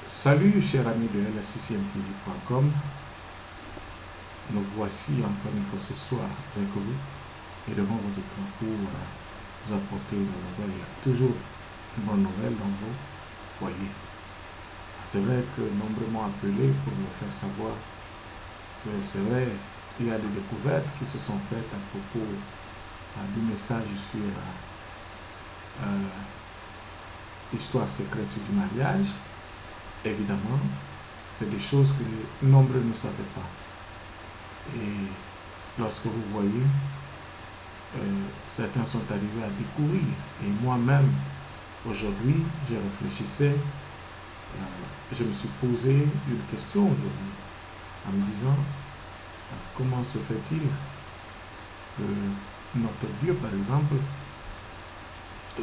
Salut chers amis de lsccmtv.com. Nous voici encore une fois ce soir avec vous et devant vos écrans pour vous apporter une nouvelle, toujours une bonne nouvelle dans vos foyers. C'est vrai que nombreux m'ont appelé pour me faire savoir que c'est vrai, il y a des découvertes qui se sont faites à propos du message sur l'histoire secrète du mariage. Évidemment, c'est des choses que nombreux ne savaient pas. Et lorsque vous voyez, certains sont arrivés à découvrir. Et moi-même, aujourd'hui, je réfléchissais, je me suis posé une question aujourd'hui, en me disant, comment se fait-il que notre Dieu, par exemple,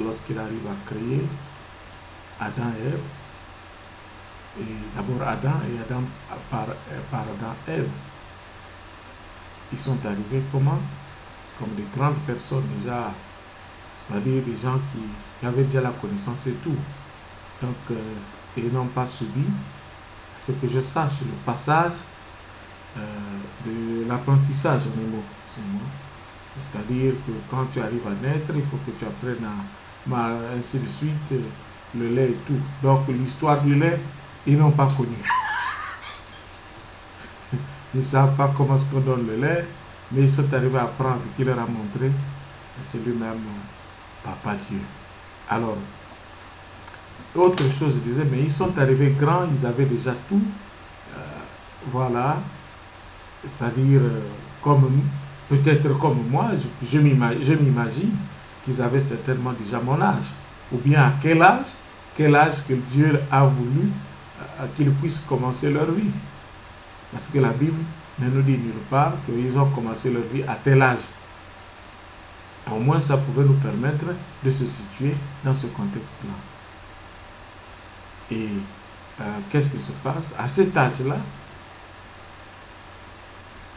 lorsqu'il arrive à créer Adam et Ève, et d'abord Adam et Adam par Adam et Ève, ils sont arrivés comment? Comme des grandes personnes déjà, c'est-à-dire des gens qui avaient déjà la connaissance et tout. Donc, ils n'ont pas subi, ce que je sache, le passage de l'apprentissage en mots. C'est-à-dire que quand tu arrives à naître, il faut que tu apprennes à ainsi de suite, le lait et tout. Donc, l'histoire du lait, ils n'ont pas connu. Ils ne savent pas comment est-ce qu'on donne le lait, mais ils sont arrivés à apprendre qu'il leur a montré. C'est lui-même, Papa Dieu. Alors, autre chose, je disais, mais ils sont arrivés grands, ils avaient déjà tout. Voilà. C'est-à-dire, peut-être comme moi, je m'imagine qu'ils avaient certainement déjà mon âge. Ou bien à quel âge que Dieu a voulu qu'ils puissent commencer leur vie. Parce que la Bible ne nous dit nulle part qu'ils ont commencé leur vie à tel âge. Au moins, ça pouvait nous permettre de se situer dans ce contexte-là. Et qu'est-ce qui se passe? À cet âge-là,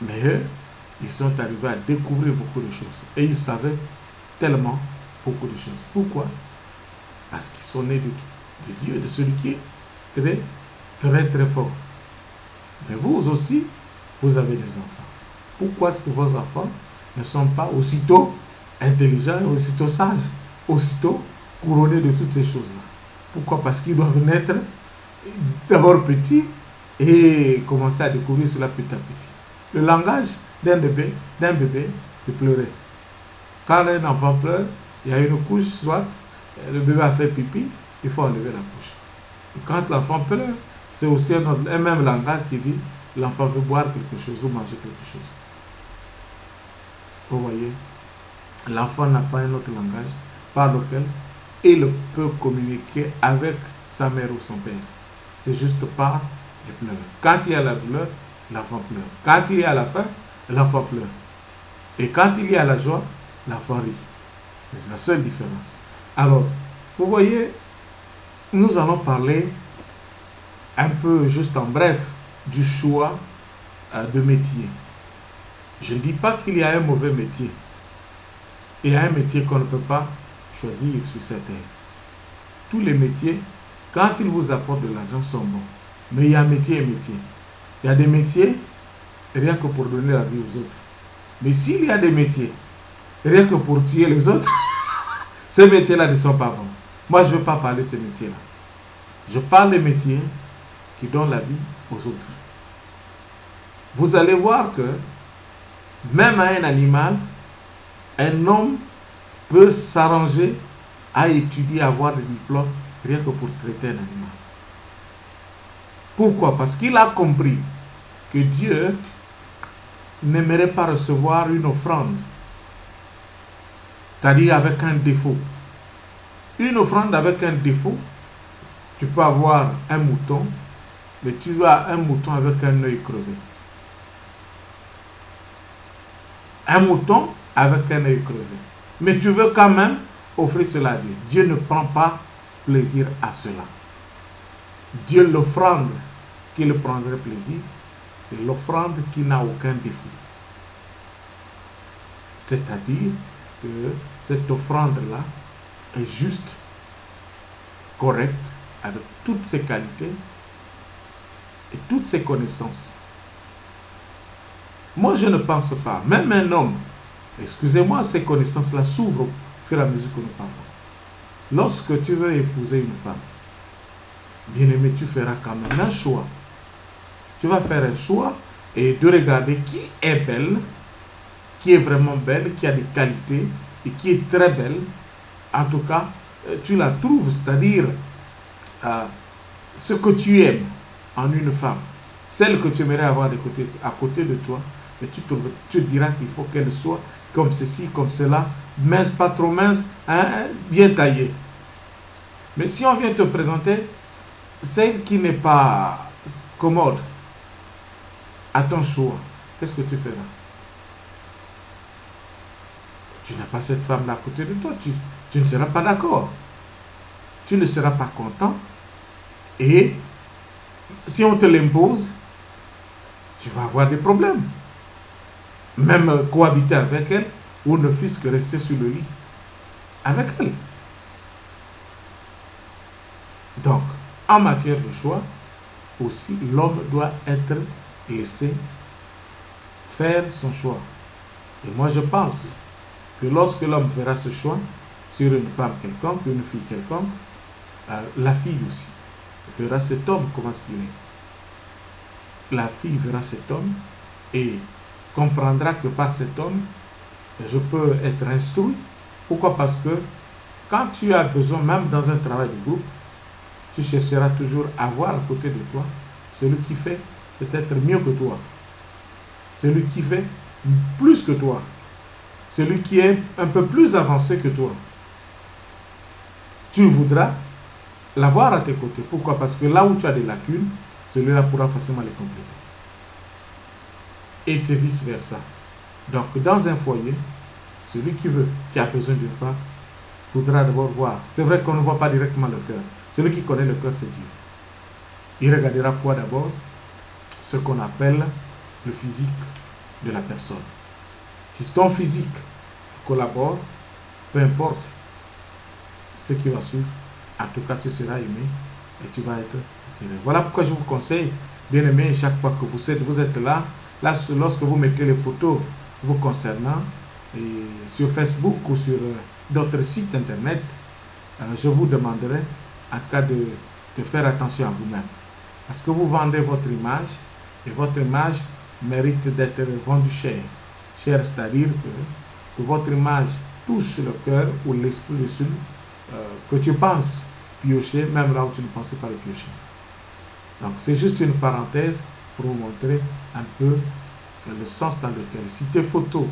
mais eux, ils sont arrivés à découvrir beaucoup de choses. Et ils savaient tellement beaucoup de choses. Pourquoi? Parce qu'ils sont nés de Dieu, de celui qui est très, très, très fort. Mais vous aussi, vous avez des enfants. Pourquoi est-ce que vos enfants ne sont pas aussitôt intelligents, aussitôt sages, aussitôt couronnés de toutes ces choses-là? Pourquoi? Parce qu'ils doivent naître d'abord petits et commencer à découvrir cela petit à petit. Le langage d'un bébé, c'est pleurer. Quand un enfant pleure, il y a une couche, soit le bébé a fait pipi, il faut enlever la couche. Et quand l'enfant pleure, c'est aussi un même langage qui dit l'enfant veut boire quelque chose ou manger quelque chose. Vous voyez, l'enfant n'a pas un autre langage par lequel il peut communiquer avec sa mère ou son père. C'est juste par les pleurs. Quand il y a la douleur, l'enfant pleure. Quand il y a la faim, l'enfant pleure. Et quand il y a la joie, l'enfant rit. C'est la seule différence. Alors, vous voyez, nous allons parler un peu, juste en bref, du choix de métier. Je ne dis pas qu'il y a un mauvais métier. Il y a un métier qu'on ne peut pas choisir sur cette terre. Tous les métiers, quand ils vous apportent de l'argent, sont bons. Mais il y a métier et métier. Il y a des métiers, rien que pour donner la vie aux autres. Mais s'il y a des métiers, rien que pour tuer les autres, ces métiers-là ne sont pas bons. Moi, je ne veux pas parler de ces métiers-là. Je parle des métiers qui donnent la vie aux autres. Vous allez voir que même à un animal, un homme peut s'arranger à étudier, à avoir des diplômes, rien que pour traiter un animal. Pourquoi? Parce qu'il a compris que Dieu n'aimerait pas recevoir une offrande, c'est-à-dire avec un défaut. Une offrande avec un défaut, tu peux avoir un mouton, mais tu as un mouton avec un œil crevé. Un mouton avec un œil crevé. Mais tu veux quand même offrir cela à Dieu. Dieu ne prend pas plaisir à cela. Dieu, l'offrande qu'il prendrait plaisir, c'est l'offrande qui n'a aucun défaut. C'est-à-dire que cette offrande-là est juste, correcte, avec toutes ses qualités, et toutes ses connaissances. Moi, je ne pense pas, même un homme, excusez-moi, ces connaissances-là s'ouvrent au fur et à mesure que nous parlons. Lorsque tu veux épouser une femme, bien aimé, tu feras quand même un choix. Tu vas faire un choix et de regarder qui est belle, qui est vraiment belle, qui a des qualités et qui est très belle. En tout cas, tu la trouves, c'est-à-dire ce que tu aimes en une femme, celle que tu aimerais avoir à côté de toi, et tu te diras qu'il faut qu'elle soit comme ceci, comme cela, mince, pas trop mince, hein, bien taillée. Mais si on vient te présenter celle qui n'est pas commode à ton choix, qu'est-ce que tu feras? Tu n'as pas cette femme-là à côté de toi, tu ne seras pas d'accord. Tu ne seras pas content. Et si on te l'impose, tu vas avoir des problèmes. Même cohabiter avec elle, ou ne fût-ce que rester sur le lit avec elle. Donc, en matière de choix, aussi, l'homme doit être laissé faire son choix. Et moi, je pense que lorsque l'homme fera ce choix sur une femme quelconque, une fille quelconque, la fille aussi verra cet homme comment est-ce qu'il est. La fille verra cet homme et comprendra que par cet homme, je peux être instruit. Pourquoi? Parce que quand tu as besoin, même dans un travail de groupe, tu chercheras toujours à voir à côté de toi celui qui fait peut-être mieux que toi, celui qui fait plus que toi, celui qui est un peu plus avancé que toi. Tu voudras l'avoir à tes côtés. Pourquoi? Parce que là où tu as des lacunes, celui-là pourra facilement les compléter. Et c'est vice-versa. Donc, dans un foyer, celui qui a besoin d'une femme, faudra d'abord voir. C'est vrai qu'on ne voit pas directement le cœur. Celui qui connaît le cœur, c'est Dieu. Il regardera quoi d'abord? Ce qu'on appelle le physique de la personne. Si ton physique collabore, peu importe ce qui va suivre, en tout cas tu seras aimé et tu vas être attiré. Voilà pourquoi je vous conseille, bien aimé, chaque fois que vous êtes là, lorsque vous mettez les photos vous concernant et sur Facebook ou sur d'autres sites internet, je vous demanderai en tout cas de faire attention à vous-même. Parce que vous vendez votre image et votre image mérite d'être vendue cher. Cher, c'est-à-dire que votre image touche le cœur ou l'esprit de celui que tu penses piocher, même là où tu ne pensais pas le piocher. Donc c'est juste une parenthèse pour vous montrer un peu le sens dans lequel, si tes photos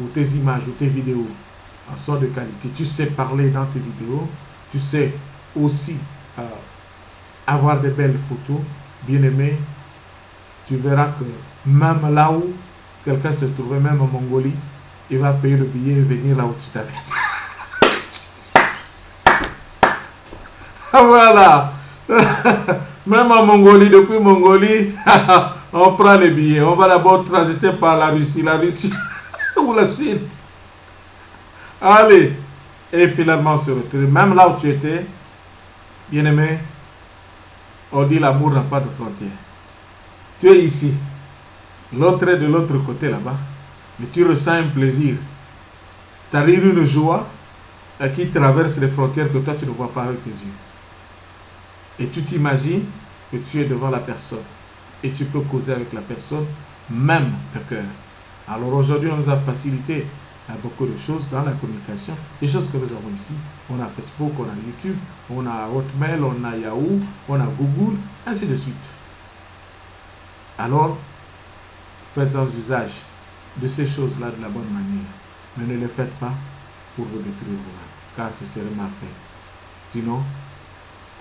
ou tes images ou tes vidéos sont de qualité, tu sais parler dans tes vidéos, tu sais aussi avoir de belles photos, bien aimé, tu verras que même là où quelqu'un se trouvait, même en Mongolie, il va payer le billet et venir là où tu t'habites. Voilà. Même en Mongolie, depuis Mongolie, on prend les billets. On va d'abord transiter par la Russie ou la Chine. Allez. Et finalement, on se retrouve. Même là où tu étais, bien aimé, on dit l'amour n'a pas de frontières. Tu es ici. L'autre est de l'autre côté là-bas. Mais tu ressens un plaisir. Tu arrives une joie qui traverse les frontières que toi tu ne vois pas avec tes yeux. Et tu t'imagines que tu es devant la personne. Et tu peux causer avec la personne, même le cœur. Alors aujourd'hui, on nous a facilité beaucoup de choses dans la communication. Les choses que nous avons ici. On a Facebook, on a YouTube, on a Hotmail, on a Yahoo, on a Google, ainsi de suite. Alors, faites-en usage de ces choses-là de la bonne manière. Mais ne le faites pas pour vous détruire vous-même, car ce serait mal fait. Sinon,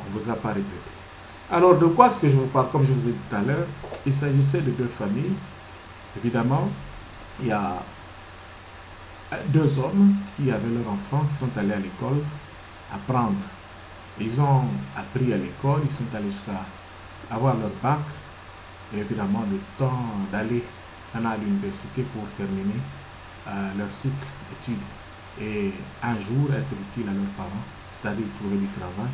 on ne voudra pas regretter. Alors, de quoi est-ce que je vous parle? Comme je vous ai dit tout à l'heure, il s'agissait de deux familles. Évidemment, il y a deux hommes qui avaient leurs enfants, qui sont allés à l'école apprendre. Ils ont appris à l'école, ils sont allés jusqu'à avoir leur bac. Et évidemment, le temps d'aller à l'université pour terminer leur cycle d'études. Et un jour, être utile à leurs parents, c'est-à-dire trouver du travail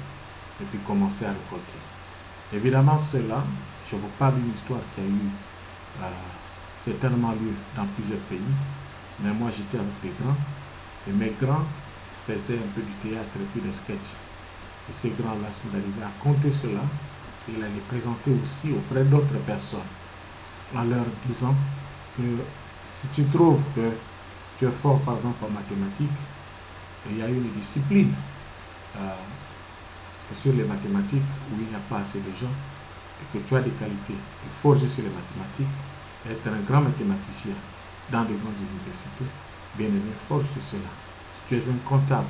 et puis commencer à récolter. Évidemment, ceux-là, Je vous parle d'une histoire qui a eu certainement lieu dans plusieurs pays. Mais moi, j'étais avec les grands. Et mes grands faisaient un peu du théâtre et puis des sketchs. Et ces grands-là sont arrivés à compter cela et à les présenter aussi auprès d'autres personnes en leur disant que si tu trouves que tu es fort par exemple en mathématiques, il y a une discipline sur les mathématiques où il n'y a pas assez de gens et que tu as des qualités, forger sur les mathématiques, être un grand mathématicien dans de grandes universités, bien aimé, forge sur cela. Si tu es un comptable,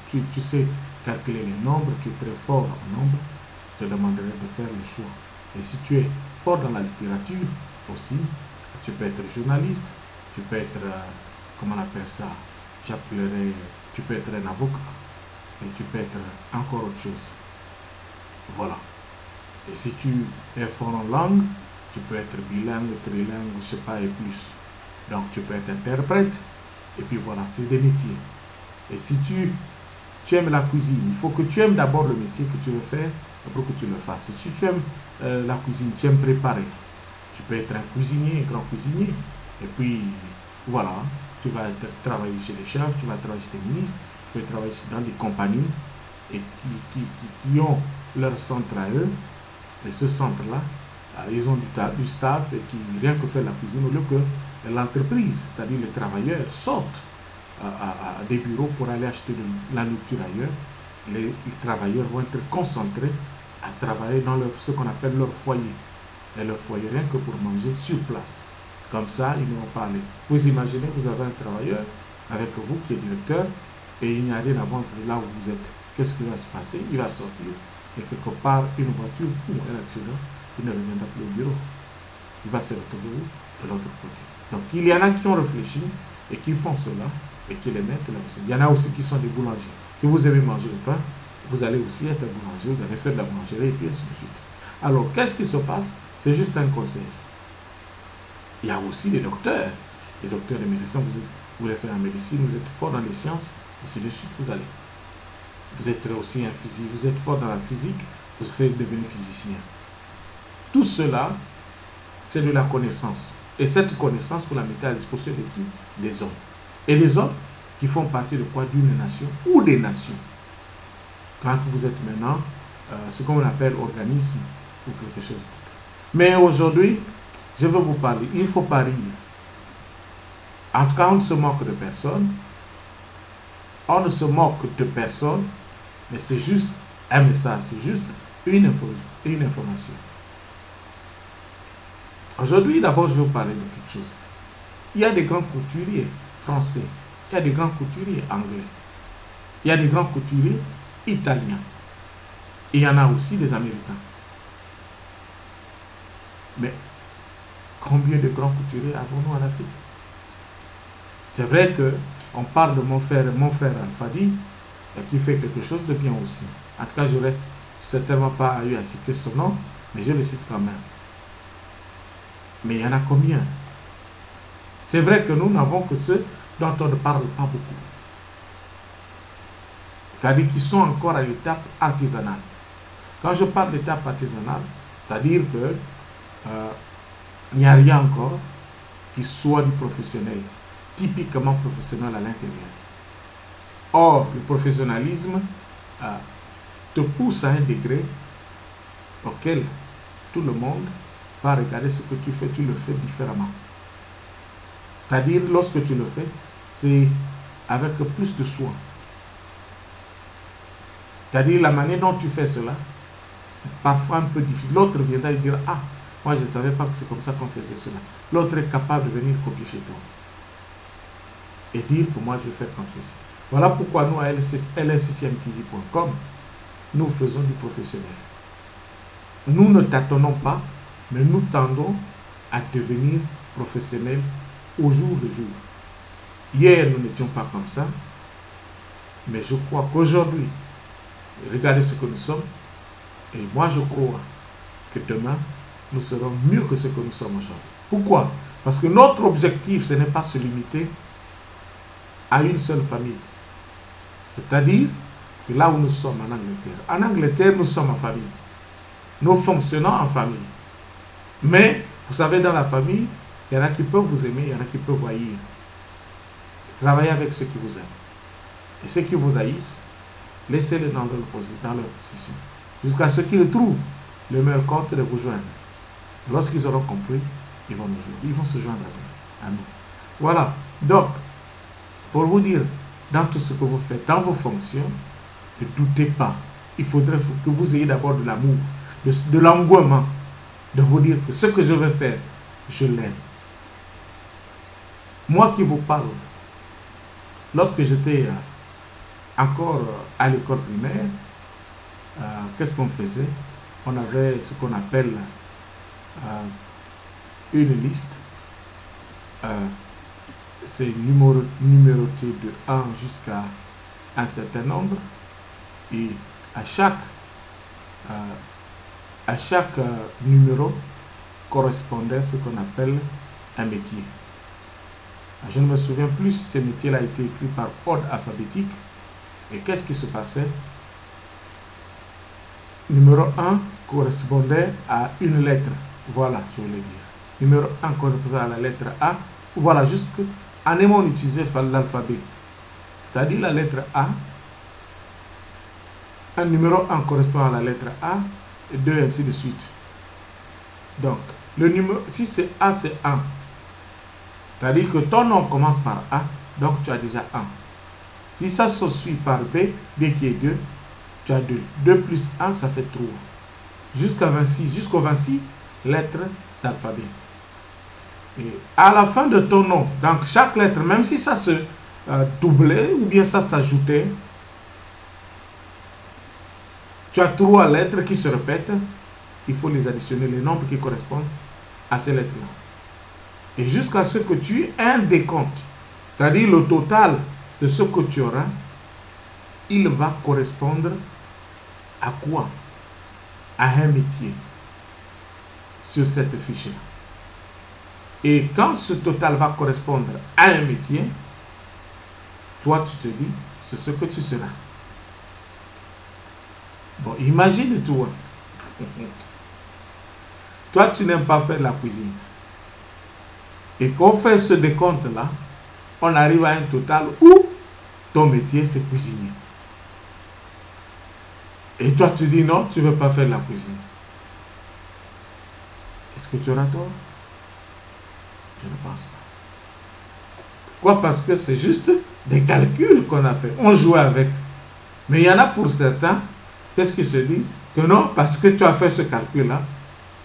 tu sais calculer les nombres, tu es très fort en nombres, je te demanderai de faire le choix. Et si tu es fort dans la littérature aussi, tu peux être journaliste, tu peux être, comment on appelle ça, tu peux être un avocat, et tu peux être encore autre chose. Voilà. Et si tu es fort en langue, tu peux être bilingue, trilingue, je sais pas, et plus. Donc tu peux être interprète, et puis voilà, c'est des métiers. Et si tu aimes la cuisine, il faut que tu aimes d'abord le métier que tu veux faire, pour que tu le fasses. Si tu aimes la cuisine, tu aimes préparer, tu peux être un cuisinier, un grand cuisinier, et puis voilà, tu vas travailler chez les chefs, tu vas travailler chez les ministres, tu peux travailler dans des compagnies et qui ont leur centre à eux, et ce centre-là, ils ont du staff et qui rien que faire la cuisine, au lieu que l'entreprise, c'est-à-dire les travailleurs, sortent à des bureaux pour aller acheter de la nourriture ailleurs. Les travailleurs vont être concentrés à travailler dans ce qu'on appelle leur foyer. Et leur foyer, rien que pour manger sur place. Comme ça, ils n'ont pas aller. Vous imaginez, vous avez un travailleur avec vous qui est directeur et il n'y a rien à vendre là où vous êtes. Qu'est-ce qui va se passer? Il va sortir et quelque part, une voiture ou un accident, il ne reviendra plus au bureau. Il va se retrouver où? De l'autre côté. Donc, il y en a qui ont réfléchi et qui font cela et qui les mettent là aussi. Il y en a aussi qui sont des boulangers. Si vous aimez manger le pain, vous allez aussi être boulanger, vous allez faire de la boulangerie et puis ainsi de suite. Alors, qu'est-ce qui se passe? C'est juste un conseil. Il y a aussi les docteurs. Les docteurs, les médecins, vous voulez faire la médecine, vous êtes fort dans les sciences, ainsi de suite, vous allez. Vous êtes aussi un physique, vous êtes fort dans la physique, vous faites devenir physicien. Tout cela, c'est de la connaissance. Et cette connaissance, vous la mettez à disposition de qui? Des hommes. Et les hommes qui font partie de quoi? D'une nation ou des nations. Quand vous êtes maintenant ce qu'on appelle organisme ou quelque chose d'autre. Mais aujourd'hui, je veux vous parler. Il faut pas rire. En tout cas, on ne se moque de personne. On ne se moque de personne, mais c'est juste un message, c'est juste une information. Aujourd'hui, d'abord, je vais vous parler de quelque chose. Il y a des grands couturiers français, il y a des grands couturiers anglais, il y a des grands couturiers italiens, et il y en a aussi des Américains. Mais combien de grands couturiers avons-nous en Afrique? C'est vrai qu'on parle de mon frère Al-Fadi, qui fait quelque chose de bien aussi. En tout cas, je n'aurais certainement pas eu à citer son nom, mais je le cite quand même. Mais il y en a combien? C'est vrai que nous n'avons que ceux dont on ne parle pas beaucoup. C'est-à-dire qu'ils sont encore à l'étape artisanale. Quand je parle d'étape artisanale, c'est-à-dire que il n'y a rien encore qui soit du professionnel, typiquement professionnel à l'intérieur. Or, le professionnalisme te pousse à un degré auquel tout le monde va regarder ce que tu le fais différemment. C'est-à-dire, lorsque tu le fais, c'est avec plus de soin. C'est-à-dire, la manière dont tu fais cela, c'est parfois un peu difficile. L'autre viendra et dire, ah, moi je ne savais pas que c'est comme ça qu'on faisait cela. L'autre est capable de venir copier chez toi. Et dire que moi je vais faire comme ceci. Voilà pourquoi nous, à lsccmtv.com, nous faisons du professionnel. Nous ne tâtonnons pas, mais nous tendons à devenir professionnels au jour le jour. Hier, nous n'étions pas comme ça, mais je crois qu'aujourd'hui, regardez ce que nous sommes, et moi je crois que demain, nous serons mieux que ce que nous sommes aujourd'hui. Pourquoi? Parce que notre objectif, ce n'est pas se limiter à une seule famille. C'est-à-dire que là où nous sommes en Angleterre, nous sommes en famille. Nous fonctionnons en famille. Mais, vous savez, dans la famille, il y en a qui peuvent vous aimer, il y en a qui peuvent vous haïr. Travaillez avec ceux qui vous aiment. Et ceux qui vous haïssent, laissez-les dans leur position. Jusqu'à ce qu'ils trouvent le meilleur compte de vous joindre. Lorsqu'ils auront compris, ils vont se joindre à nous. Voilà. Donc, pour vous dire, dans tout ce que vous faites, dans vos fonctions, ne doutez pas. Il faudrait que vous ayez d'abord de l'amour, de l'engouement, de vous dire que ce que je vais faire, je l'aime. Moi qui vous parle, lorsque j'étais encore à l'école primaire, qu'est-ce qu'on faisait? On avait ce qu'on appelle une liste. C'est numéroté de 1 jusqu'à un certain nombre. Et à chaque numéro correspondait ce qu'on appelle un métier. Je ne me souviens plus si ce métier-là a été écrit par ordre alphabétique. Et qu'est-ce qui se passait? Numéro 1 correspondait à une lettre. Voilà, je voulais dire. Numéro 1 correspondait à la lettre A. Voilà, jusqu'en aimant utiliser l'alphabet. C'est-à-dire la lettre A. Un numéro 1 correspond à la lettre A. Et 2, ainsi de suite. Donc, le numéro, si c'est A, c'est 1. C'est-à-dire que ton nom commence par A. Donc, tu as déjà 1. Si ça se suit par B, B qui est 2, tu as 2. 2 plus 1, ça fait 3. Jusqu'à 26, jusqu'aux 26 lettres d'alphabet. Et à la fin de ton nom, donc chaque lettre, même si ça se doublait ou bien ça s'ajoutait, tu as 3 lettres qui se répètent. Il faut les additionner, les nombres qui correspondent à ces lettres-là. Et jusqu'à ce que tu aies un décompte, c'est-à-dire le total de ce que tu auras, il va correspondre à quoi? À un métier sur cette fiche-là. Et quand ce total va correspondre à un métier, toi tu te dis, c'est ce que tu seras. Bon, imagine-toi. Toi, tu n'aimes pas faire la cuisine. Et qu'on fait ce décompte-là, on arrive à un total où ton métier, c'est cuisinier. Et toi, tu dis non, tu ne veux pas faire la cuisine. Est-ce que tu auras tort? Je ne pense pas. Pourquoi? Parce que c'est juste des calculs qu'on a fait. On jouait avec. Mais il y en a pour certains, qu'est-ce qu'ils se disent? Que non, parce que tu as fait ce calcul-là,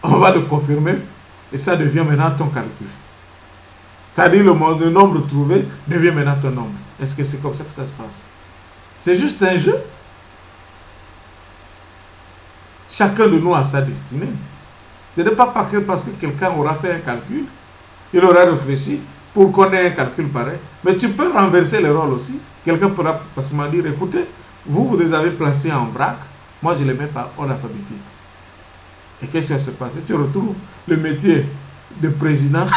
on va le confirmer et ça devient maintenant ton calcul. C'est-à-dire le nombre trouvé devient maintenant ton nombre. Est-ce que c'est comme ça que ça se passe? C'est juste un jeu. Chacun de nous a sa destinée. Ce n'est pas parce que quelqu'un aura fait un calcul, il aura réfléchi pour qu'on ait un calcul pareil. Mais tu peux renverser les rôles aussi. Quelqu'un pourra facilement dire, écoutez, vous les avez placés en vrac, moi je les mets par ordre alphabétique. Et qu'est-ce qui va se passer? Tu retrouves le métier de président.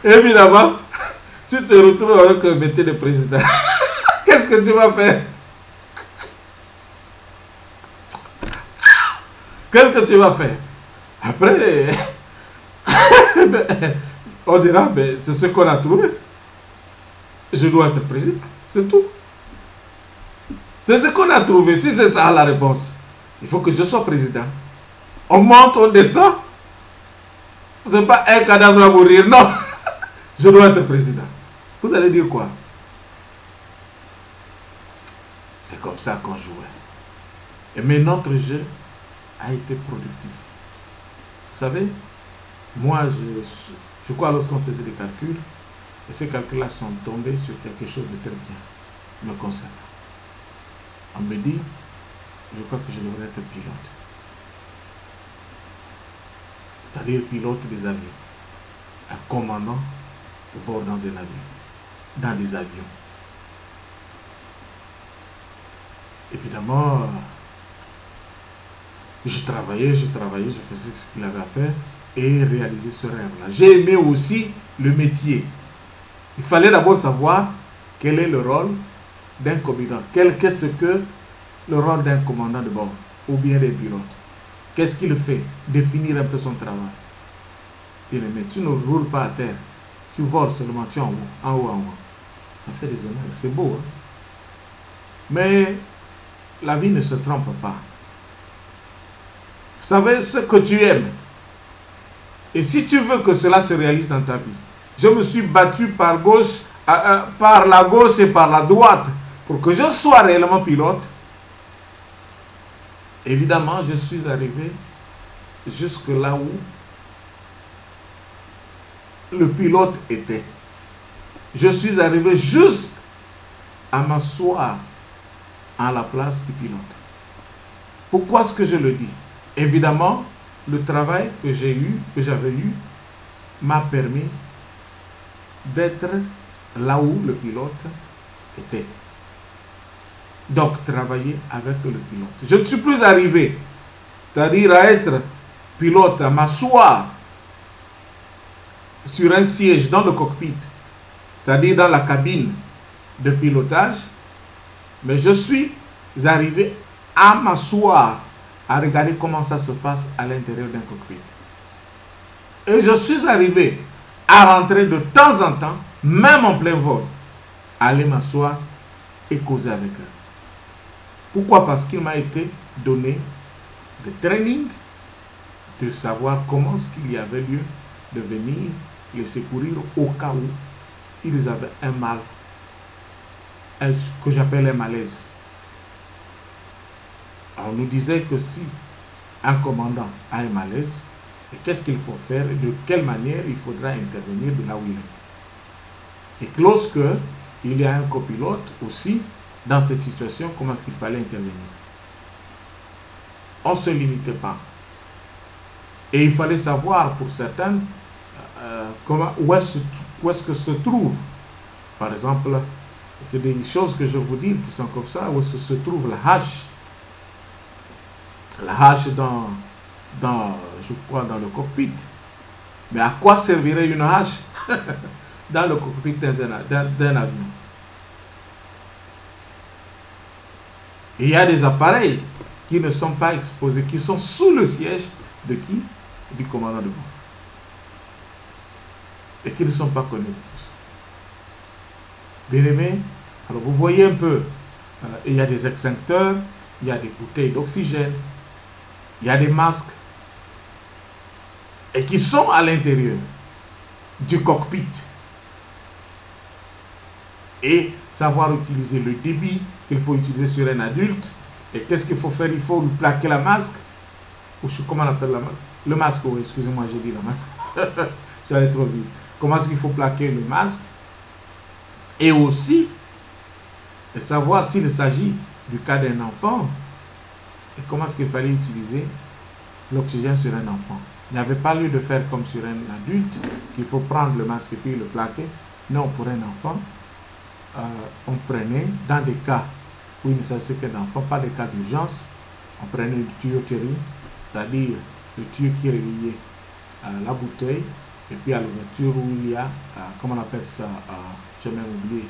Évidemment, tu te retrouves avec le métier de président. Qu'est-ce que tu vas faire? Qu'est-ce que tu vas faire? Après, on dira, c'est ce qu'on a trouvé. Je dois être président. C'est tout. C'est ce qu'on a trouvé. Si c'est ça la réponse, il faut que je sois président. On monte, on descend. C'est pas un cadavre à mourir, non. Je dois être président. Vous allez dire quoi? C'est comme ça qu'on jouait. Mais notre jeu a été productif. Vous savez, moi, je crois lorsqu'on faisait des calculs, et ces calculs-là sont tombés sur quelque chose de très bien me concernant. On me dit, je crois que je devrais être pilote. C'est-à-dire pilote des avions. Un commandant de bord dans un avion. Dans des avions. Évidemment, je travaillais, je faisais ce qu'il avait à faire et réaliser ce rêve-là. J'ai aimé aussi le métier. Il fallait d'abord savoir quel est le rôle d'un commandant. Qu'est-ce que le rôle d'un commandant de bord ou bien des pilotes? Qu'est-ce qu'il fait? Définir un peu son travail. Bien aimé, tu ne roules pas à terre. Tu voles seulement, tu es en haut, en haut, en haut. Ça fait des honneurs, c'est beau. Hein? Mais la vie ne se trompe pas. Vous savez ce que tu aimes. Et si tu veux que cela se réalise dans ta vie, je me suis battu par la gauche et par la droite pour que je sois réellement pilote. Évidemment, je suis arrivé jusque là où le pilote était. Je suis arrivé juste à m'asseoir à la place du pilote. Pourquoi est-ce que je le dis? Évidemment, le travail que j'avais eu, m'a permis d'être là où le pilote était. Donc, travailler avec le pilote. Je ne suis plus arrivé, c'est-à-dire à être pilote, à m'asseoir sur un siège dans le cockpit, c'est-à-dire dans la cabine de pilotage, mais je suis arrivé à m'asseoir, à regarder comment ça se passe à l'intérieur d'un cockpit. Et je suis arrivé à rentrer de temps en temps, même en plein vol, aller m'asseoir et causer avec eux. Pourquoi? Parce qu'il m'a été donné de training, de savoir comment ce qu'il y avait lieu de venir les secourir au cas où ils avaient un mal, que j'appelle un malaise. On nous disait que si un commandant a un malaise, qu'est-ce qu'il faut faire et de quelle manière il faudra intervenir de là où il est. Et que lorsque il y a un copilote aussi, dans cette situation, comment est-ce qu'il fallait intervenir. On ne se limitait pas. Et il fallait savoir pour certains où est-ce que se trouve. Par exemple, c'est des choses que je vous dis qui sont comme ça, où est-ce que se trouve la hache. La hache je crois, dans le cockpit. Mais à quoi servirait une hache dans le cockpit d'un avion? Et il y a des appareils qui ne sont pas exposés, qui sont sous le siège de qui? Du commandant de bord. Et qui ne sont pas connus de tous. Bien aimé, alors vous voyez un peu, il y a des extincteurs, il y a des bouteilles d'oxygène, il y a des masques, et qui sont à l'intérieur du cockpit. Et savoir utiliser le débit qu'il faut utiliser sur un adulte. Et qu'est-ce qu'il faut faire? Il faut lui plaquer la masque. Ou comment on appelle la masque? Le masque, oui, excusez-moi, j'ai dit la masque. Je suis allé trop vite. Comment est-ce qu'il faut plaquer le masque? Et aussi, savoir s'il s'agit du cas d'un enfant, et comment est-ce qu'il fallait utiliser l'oxygène sur un enfant. Il n'y avait pas lieu de faire comme sur un adulte, qu'il faut prendre le masque et puis le plaquer. Non, pour un enfant, on prenait, dans des cas où il ne s'agissait que d'enfants, pas des cas d'urgence, on prenait une tuyauterie, c'est-à-dire le tuyau qui est relié à la bouteille, et puis à l'ouverture où il y a, comment on appelle ça, j'ai même oublié,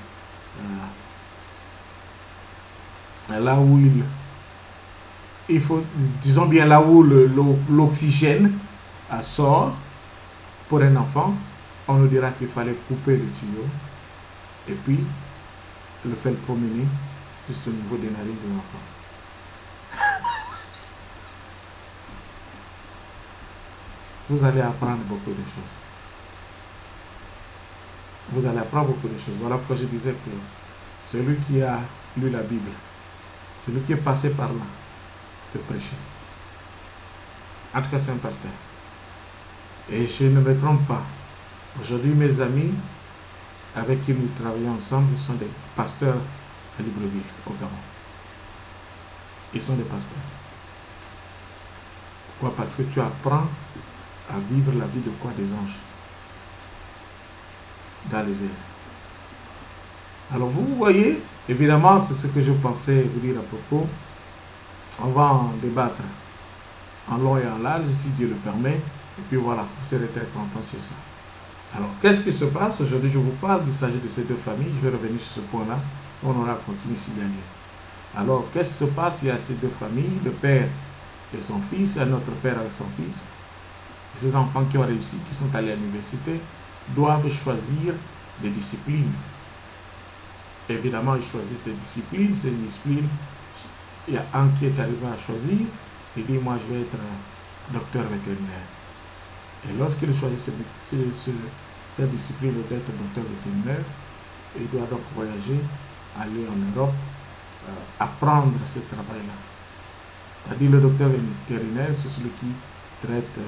là où il faut, disons bien là où l'oxygène sort pour un enfant, on nous dira qu'il fallait couper le tuyau et puis le faire promener juste au niveau des narines de l'enfant. Vous allez apprendre beaucoup de choses. Vous allez apprendre beaucoup de choses. Voilà pourquoi je disais que celui qui a lu la Bible, celui qui est passé par là, peut prêcher. En tout cas, c'est un pasteur. Et je ne me trompe pas. Aujourd'hui, mes amis avec qui nous travaillons ensemble sont des pasteurs à Libreville, au Gabon. Ils sont des pasteurs. Pourquoi? Parce que tu apprends à vivre la vie de quoi? Des anges. Dans les airs. Alors vous voyez, évidemment, c'est ce que je pensais vous dire à propos. On va en débattre en long et en large, si Dieu le permet. Et puis voilà, vous serez très contents sur ça. Alors, qu'est-ce qui se passe? Aujourd'hui, je vous parle, il s'agit de ces deux familles. Je vais revenir sur ce point-là. on aura continué si bien. Alors, qu'est-ce qui se passe? Il y a ces deux familles, le père et son fils, un autre père avec son fils. Et ces enfants qui ont réussi, qui sont allés à l'université, doivent choisir des disciplines. Évidemment, ils choisissent des disciplines. Ces disciplines, il y a un qui est arrivé à choisir. Il dit, moi, je vais être docteur vétérinaire. Et lorsqu'il choisit cette discipline d'être docteur vétérinaire, il doit donc voyager, aller en Europe, apprendre ce travail-là. C'est-à-dire le docteur vétérinaire, c'est celui qui traite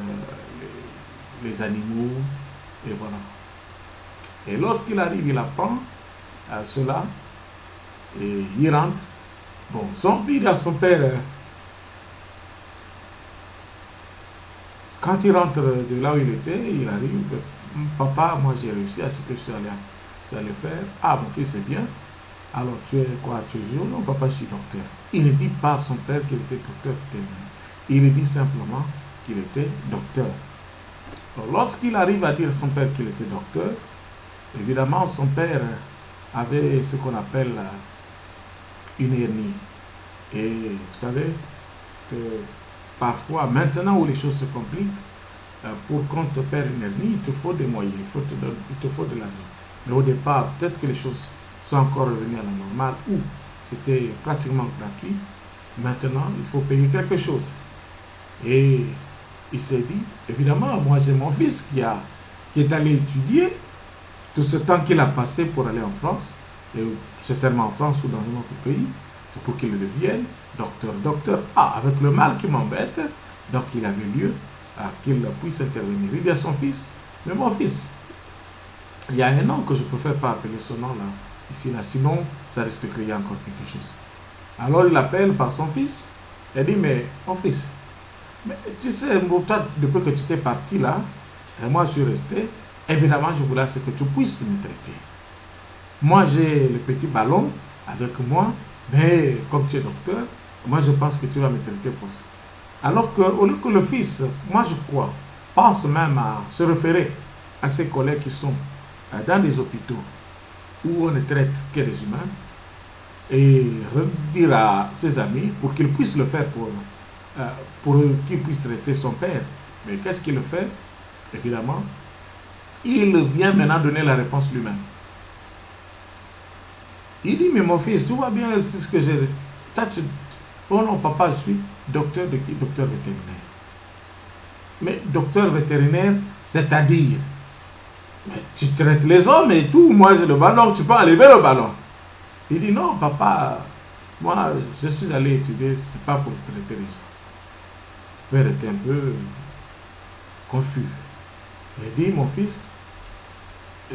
les animaux, et voilà. Et lorsqu'il arrive, il apprend cela, et il rentre. Bon, il a son père, quand il rentre de là où il était, il arrive, papa, moi j'ai réussi à ce que je suis allé faire. Ah, mon fils, c'est bien. Alors, tu es quoi? Tu es jeune? Non, papa, je suis docteur. Il ne dit pas à son père qu'il était docteur vétérinaire. Il dit simplement qu'il était docteur. Lorsqu'il arrive à dire à son père qu'il était docteur, évidemment, son père avait ce qu'on appelle une hernie. Et vous savez que parfois, maintenant où les choses se compliquent, pour qu'on te perd une hernie, il te faut des moyens, il te faut de l'argent. Mais au départ, peut-être que les choses sont encore revenues à la normale ou c'était pratiquement gratuit. Maintenant, il faut payer quelque chose. Et il s'est dit, évidemment, moi j'ai mon fils qui est allé étudier tout ce temps qu'il a passé pour aller en France, et certainement en France ou dans un autre pays, c'est pour qu'il devienne docteur. Ah, avec le mal qui m'embête, donc il avait lieu qu'il puisse intervenir. Il dit à son fils, mais mon fils, il y a un nom que je ne préfère pas appeler ce nom-là, ici, là, sinon ça risque de créer encore quelque chose. Alors il l'appelle par son fils, et dit, mais mon fils, mais tu sais, toi, depuis que tu t'es parti là, et moi je suis resté, évidemment je voulais que tu puisses me traiter. Moi j'ai le petit ballon avec moi, mais comme tu es docteur, moi je pense que tu vas me traiter pour ça. Alors qu'au lieu que le fils, moi je crois, pense même à se référer à ses collègues qui sont dans des hôpitaux où on ne traite que des humains, et redire à ses amis pour qu'ils puissent le faire pour qu'il puisse traiter son père. Mais qu'est-ce qu'il fait? Évidemment, il vient maintenant donner la réponse lui-même. Il dit, mais mon fils, tu vois bien, c'est ce que j'ai... Oh non, papa, je suis docteur de qui? Docteur vétérinaire. Mais docteur vétérinaire, c'est-à-dire, mais tu traites les hommes et tout, moi j'ai le ballon, tu peux enlever le ballon. Il dit, non, papa, moi, je suis allé étudier, c'est pas pour traiter les gens. Le père était un peu confus. Il dit, mon fils,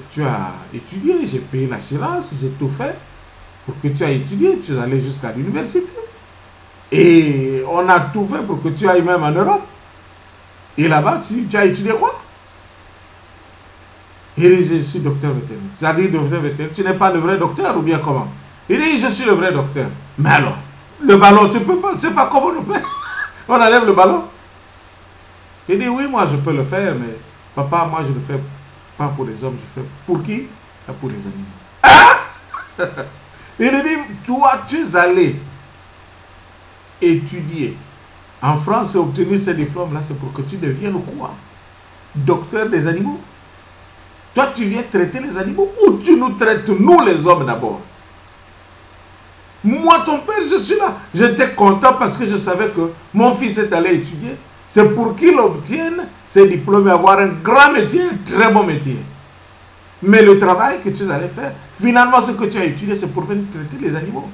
tu as étudié, j'ai payé l'assurance, j'ai tout fait pour que tu aies étudié, tu es allé jusqu'à l'université. Et on a tout fait pour que tu ailles même en Europe. Et là-bas, tu as étudié quoi? Il dit, je suis docteur vétérinaire. C'est-à-dire docteur vétérinaire, tu n'es pas le vrai docteur ou bien comment? Il dit, je suis le vrai docteur. Mais alors, le ballon, tu peux pas, tu sais pas comment on peut. On enlève le ballon. Il dit, oui, moi je peux le faire, mais papa, moi je ne le fais pas pour les hommes, je fais pour qui? Pour les animaux. Ah! Il dit, toi, tu es allé étudier en France et obtenir ce diplôme-là, c'est pour que tu deviennes quoi? Docteur des animaux. Toi, tu viens traiter les animaux ou tu nous traites, nous les hommes d'abord? Moi, ton père, je suis là. J'étais content parce que je savais que mon fils est allé étudier. C'est pour qu'il obtienne ses diplômes et avoir un grand métier, un très bon métier. Mais le travail que tu allais faire, finalement, ce que tu as étudié, c'est pour venir traiter les animaux.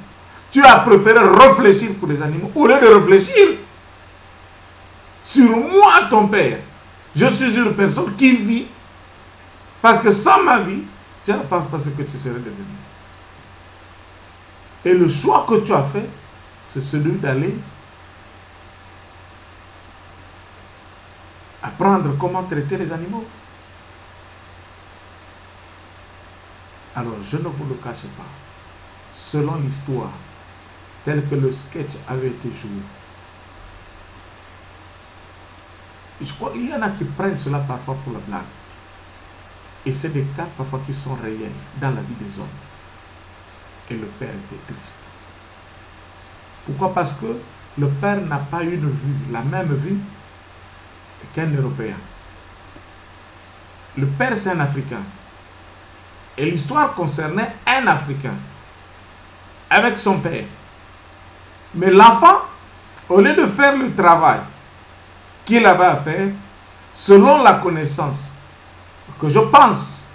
Tu as préféré réfléchir pour les animaux au lieu de réfléchir sur moi, ton père. Je suis une personne qui vit parce que sans ma vie, je ne pense pas ce que tu serais devenu. Et le choix que tu as fait, c'est celui d'aller apprendre comment traiter les animaux. Alors, je ne vous le cache pas. Selon l'histoire, telle que le sketch avait été joué, je crois qu'il y en a qui prennent cela parfois pour la blague. Et c'est des cas parfois qui sont réels dans la vie des hommes. Et le père était triste. Pourquoi? Parce que le père n'a pas une vue, la même vue qu'un Européen. Le père, c'est un Africain. Et l'histoire concernait un Africain avec son père. Mais l'enfant, au lieu de faire le travail qu'il avait à faire, selon la connaissance que je pense,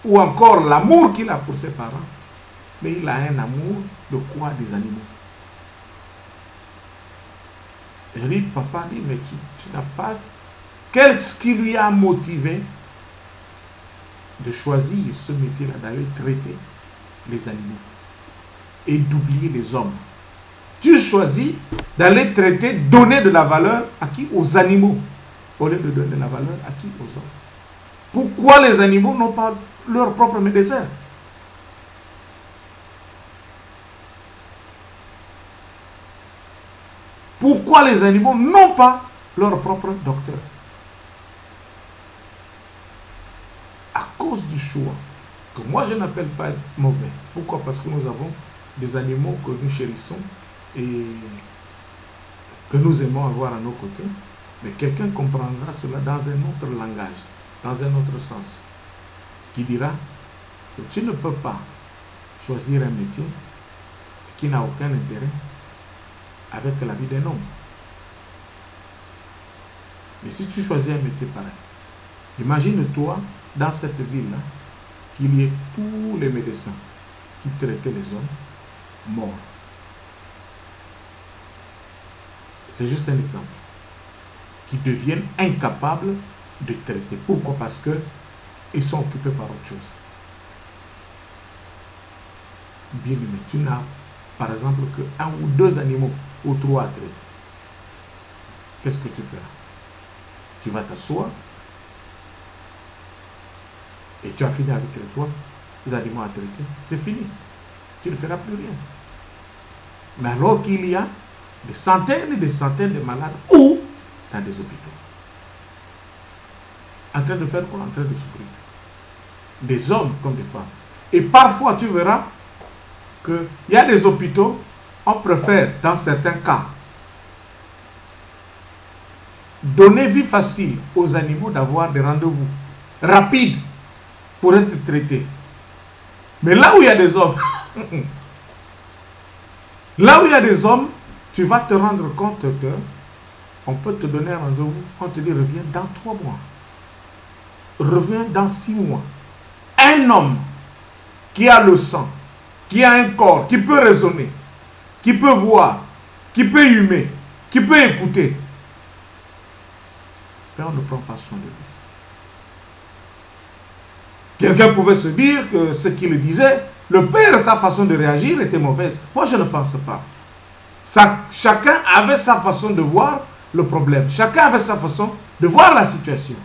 ou encore l'amour qu'il a pour ses parents, mais il a un amour de quoi? Des animaux. Et lui, papa dit, mais tu n'as pas... Qu'est-ce qui lui a motivé de choisir ce métier-là, d'aller traiter les animaux et d'oublier les hommes? Tu choisis d'aller traiter, donner de la valeur à qui? Aux animaux, au lieu de donner la valeur à qui? Aux hommes. Pourquoi les animaux n'ont pas leur propre médecin? Pourquoi les animaux n'ont pas leur propre docteur? À cause du choix, que moi je n'appelle pas mauvais. Pourquoi? Parce que nous avons des animaux que nous chérissons et que nous aimons avoir à nos côtés. Mais quelqu'un comprendra cela dans un autre langage, dans un autre sens, qui dira que tu ne peux pas choisir un métier qui n'a aucun intérêt avec la vie d'un homme. Mais si tu choisis un métier pareil, imagine-toi dans cette ville-là qu'il y ait tous les médecins qui traitaient les hommes morts. C'est juste un exemple. Qui deviennent incapables de traiter. Pourquoi? Parce qu'ils sont occupés par autre chose. Bien aimé, tu n'as par exemple que 1 ou 2 animaux ou 3 à traiter. Qu'est-ce que tu feras? Tu vas t'asseoir et tu as fini avec les 3 animaux à traiter. C'est fini. Tu ne feras plus rien. Mais alors qu'il y a des centaines et des centaines de malades ou dans des hôpitaux, en train de faire quoi? En train de souffrir. Des hommes comme des femmes. Et parfois tu verras qu'il y a des hôpitaux, on préfère dans certains cas donner vie facile aux animaux d'avoir des rendez-vous rapides pour être traités. Mais là où il y a des hommes, là où il y a des hommes, tu vas te rendre compte que on peut te donner un rendez-vous, on te dit reviens dans 3 mois, reviens dans 6 mois. Un homme qui a le sang, qui a un corps, qui peut raisonner, qui peut voir, qui peut humer, qui peut écouter, mais on ne prend pas soin de lui. Quelqu'un pouvait se dire que ce qu'il disait, le père, sa façon de réagir était mauvaise. Moi, je ne pense pas. Chacun avait sa façon de voir le problème. Chacun avait sa façon de voir la situation.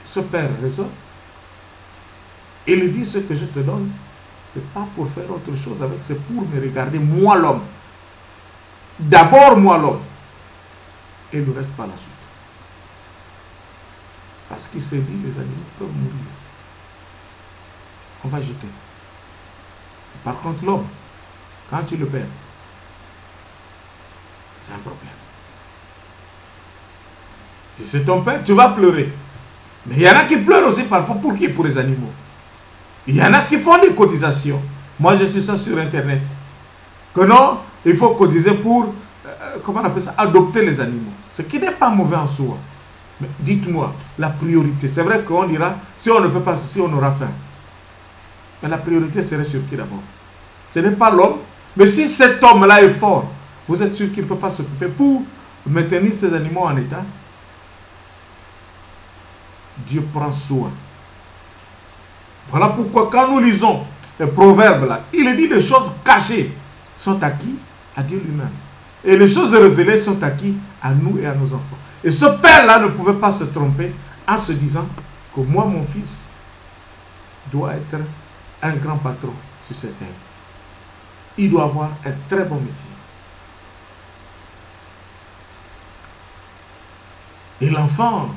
Ce père raisonne. Il dit ce que je te donne, c'est pas pour faire autre chose avec, c'est pour me regarder, moi l'homme. D'abord moi l'homme. Et le reste par la suite. Parce qu'il s'est dit, les animaux peuvent mourir. On va jeter. Par contre, l'homme, quand tu le perds, c'est un problème. Si c'est ton père, tu vas pleurer. Mais il y en a qui pleurent aussi parfois pour qui? Pour les animaux. Il y en a qui font des cotisations. Moi, je suis ça sur Internet. Que non, il faut cotiser pour, comment on appelle ça, adopter les animaux. Ce qui n'est pas mauvais en soi. Mais dites-moi, la priorité. C'est vrai qu'on dira, si on ne fait pas ceci, on aura faim. Mais la priorité serait sur qui d'abord? Ce n'est pas l'homme. Mais si cet homme-là est fort, vous êtes sûr qu'il ne peut pas s'occuper pour maintenir ces animaux en état? Dieu prend soin. Voilà pourquoi quand nous lisons les proverbes là, il est dit les choses cachées sont acquises à Dieu lui-même. Et les choses révélées sont acquises à nous et à nos enfants. Et ce père-là ne pouvait pas se tromper en se disant que moi, mon fils, doit être un grand patron sur cette terre. Il doit avoir un très bon métier. Et l'enfant,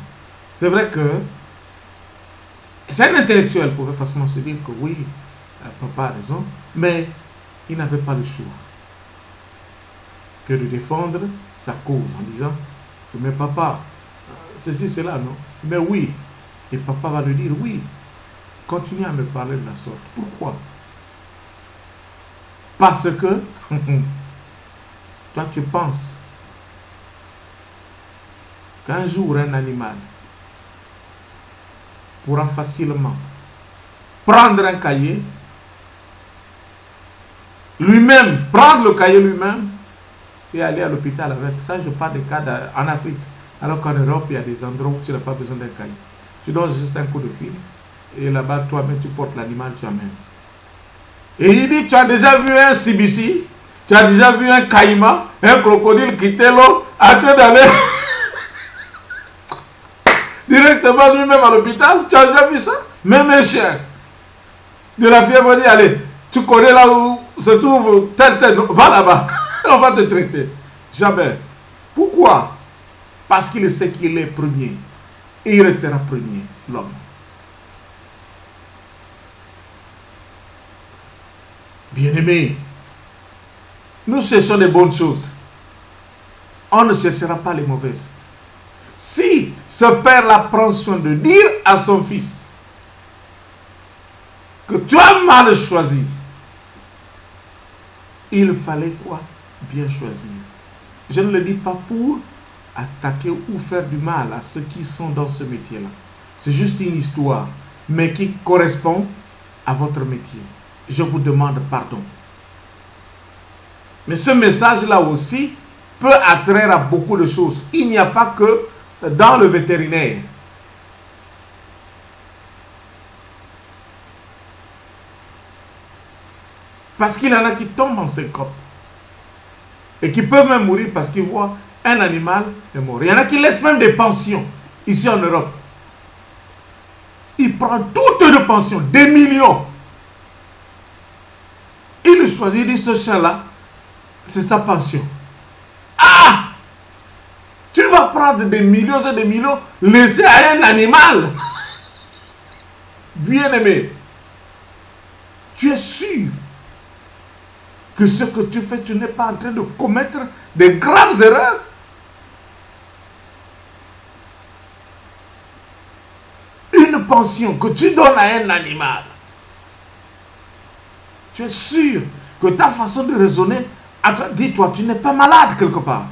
c'est vrai que C'est un intellectuel pouvait facilement se dire que oui, papa a raison, mais il n'avait pas le choix que de défendre sa cause en disant que mais papa, ceci, cela, non. Mais oui, et papa va lui dire oui, continue à me parler de la sorte. Pourquoi? Parce que toi tu penses qu'un jour un animal pourra facilement prendre un cahier, lui-même, prendre le cahier lui-même et aller à l'hôpital avec. Ça, je parle des cas en Afrique. Alors qu'en Europe, il y a des endroits où tu n'as pas besoin d'un cahier. Tu donnes juste un coup de fil et là-bas, toi-même, tu portes l'animal, tu amènes. Et il dit, tu as déjà vu un CBC, tu as déjà vu un caïman, un crocodile quitter l'eau, à toi d'aller directement lui-même à l'hôpital. Tu as déjà vu ça? Même un chien de la fièvre dit, allez, tu connais là où se trouve tel, va là-bas, on va te traiter. Jamais. Pourquoi? Parce qu'il sait qu'il est premier. Et il restera premier, l'homme. Bien-aimés, nous cherchons les bonnes choses. On ne cherchera pas les mauvaises. Si ce père-là prend soin de dire à son fils que tu as mal choisi, il fallait quoi? Bien choisir. Je ne le dis pas pour attaquer ou faire du mal à ceux qui sont dans ce métier-là. C'est juste une histoire, mais qui correspond à votre métier. Je vous demande pardon. Mais ce message-là aussi peut attraire à beaucoup de choses. Il n'y a pas que dans le vétérinaire. Parce qu'il y en a qui tombent en syncope. Et qui peuvent même mourir parce qu'ils voient un animal est mort. Il y en a qui laissent même des pensions ici en Europe. Il prend toutes les pensions, des millions. Il choisit, dit ce chien-là, c'est sa pension. Ah! Tu vas prendre des millions et des millions, laisser à un animal. Bien-aimé, tu es sûr que ce que tu fais, tu n'es pas en train de commettre des graves erreurs? Une pension que tu donnes à un animal, tu es sûr que ta façon de raisonner, dis-toi, tu n'es pas malade quelque part.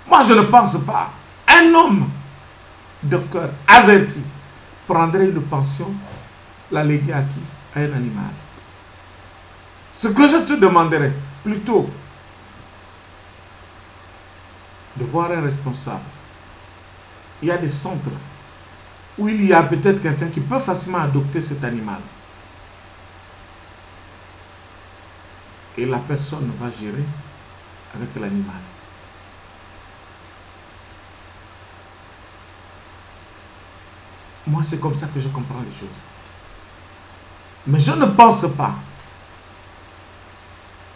Moi, je ne pense pas. Un homme de cœur averti prendrait une pension, la léguer à qui? À un animal. Ce que je te demanderais, plutôt, de voir un responsable. Il y a des centres où il y a peut-être quelqu'un qui peut facilement adopter cet animal. Et la personne va gérer avec l'animal. Moi, c'est comme ça que je comprends les choses. Mais je ne pense pas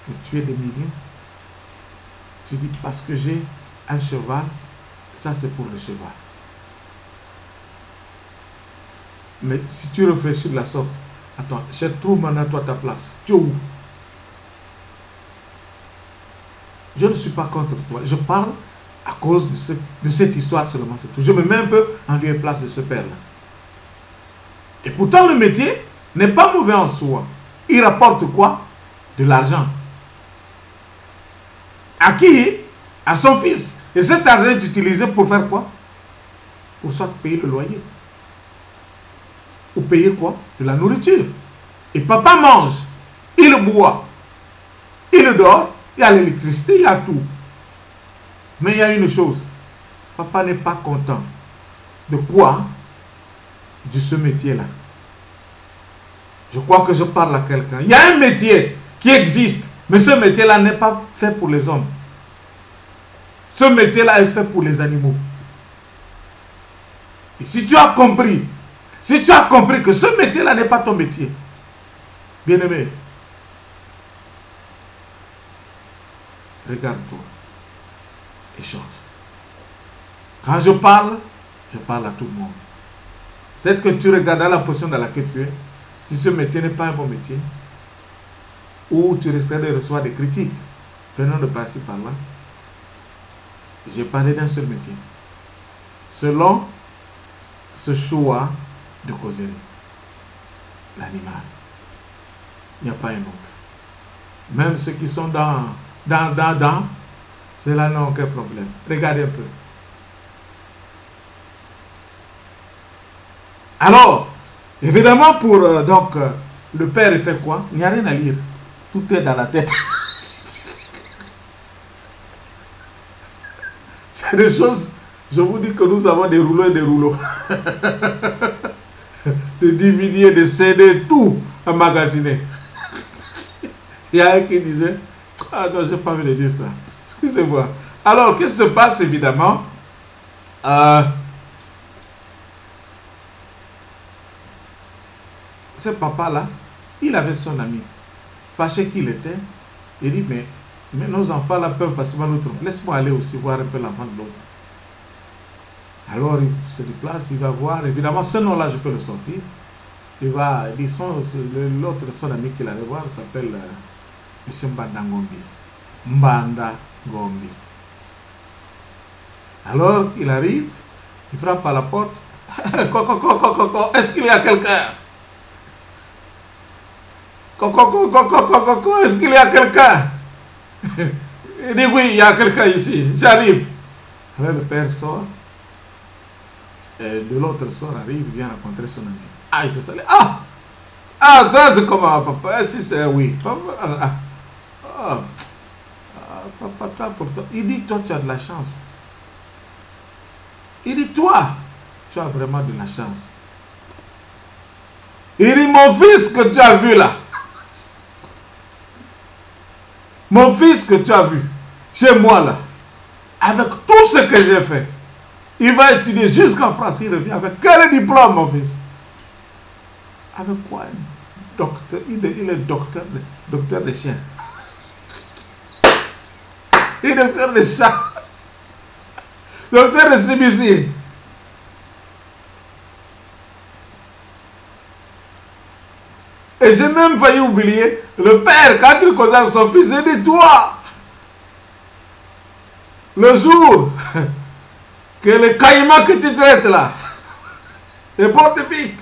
que tu aies des millions. Tu dis parce que j'ai un cheval, ça c'est pour le cheval. Mais si tu réfléchis de la sorte, attends, je trouve maintenant toi ta place. Tu es où? Je ne suis pas contre toi. Je parle à cause de cette histoire seulement. C'est tout. Je me mets un peu en lieu et place de ce père-là. Et pourtant, le métier n'est pas mauvais en soi. Il rapporte quoi? De l'argent. À qui? À son fils. Et cet argent est utilisé pour faire quoi? Pour soit payer le loyer. Ou payer quoi? De la nourriture. Et papa mange. Il boit. Il dort. Il y a l'électricité, il y a tout. Mais il y a une chose. Papa n'est pas content. De quoi? De ce métier-là. Je crois que je parle à quelqu'un. Il y a un métier qui existe. Mais ce métier-là n'est pas fait pour les hommes. Ce métier-là est fait pour les animaux. Et si tu as compris que ce métier-là n'est pas ton métier, bien-aimé, regarde-toi et change. Quand je parle à tout le monde. Peut-être que tu regardes la position dans laquelle tu es. Si ce métier n'est pas un bon métier, ou tu risques de recevoir des critiques venant de passer par là. J'ai parlé d'un seul métier. Selon ce choix de causerie, l'animal. Il n'y a pas un autre. Même ceux qui sont dans, cela n'a aucun problème. Regardez un peu. Alors, évidemment, pour le père, il fait quoi? Il n'y a rien à lire. Tout est dans la tête. C'est des choses, je vous dis que nous avons des rouleaux et des rouleaux. Des DVD, des CD, tout emmagasiné. Il y a un qui disait, ah non, je n'ai pas envie de dire ça. Excusez-moi. Alors, qu'est-ce qui se passe, évidemment? Ce papa-là, il avait son ami. Fâché qu'il était, il dit, mais nos enfants-là peuvent facilement nous tromper. Laisse-moi aller aussi voir un peu l'enfant de l'autre. Alors, il se déplace, il va voir. Évidemment, ce nom-là, je peux le sortir. Il va dire, l'autre, son ami qu'il allait voir, s'appelle M. Mbanda Ngombi. Mbanda Ngombi. Alors, il arrive, il frappe à la porte. Est-ce qu'il y a quelqu'un? Est-ce qu'il y a quelqu'un? Il dit oui, il y a quelqu'un ici, j'arrive. Alors le père sort, et de l'autre sort arrive, vient rencontrer son ami. Ah, il se salue. Ah, toi c'est comment, papa? Si c'est oui. Papa, papa, pour toi. Il dit, toi tu as de la chance. Il dit, toi, tu as vraiment de la chance. Il dit, mon fils que tu as vu là. Mon fils que tu as vu, chez moi là, avec tout ce que j'ai fait, il va étudier jusqu'en France, il revient avec quel diplôme, mon fils? Avec quoi? Docteur, il est docteur de chiens. Il est docteur de chats. Docteur de CBC. Et j'ai même failli oublier, le père, quand il causait avec son fils, il dit, toi, le jour que les caïmans que tu traites là, les porte-piques,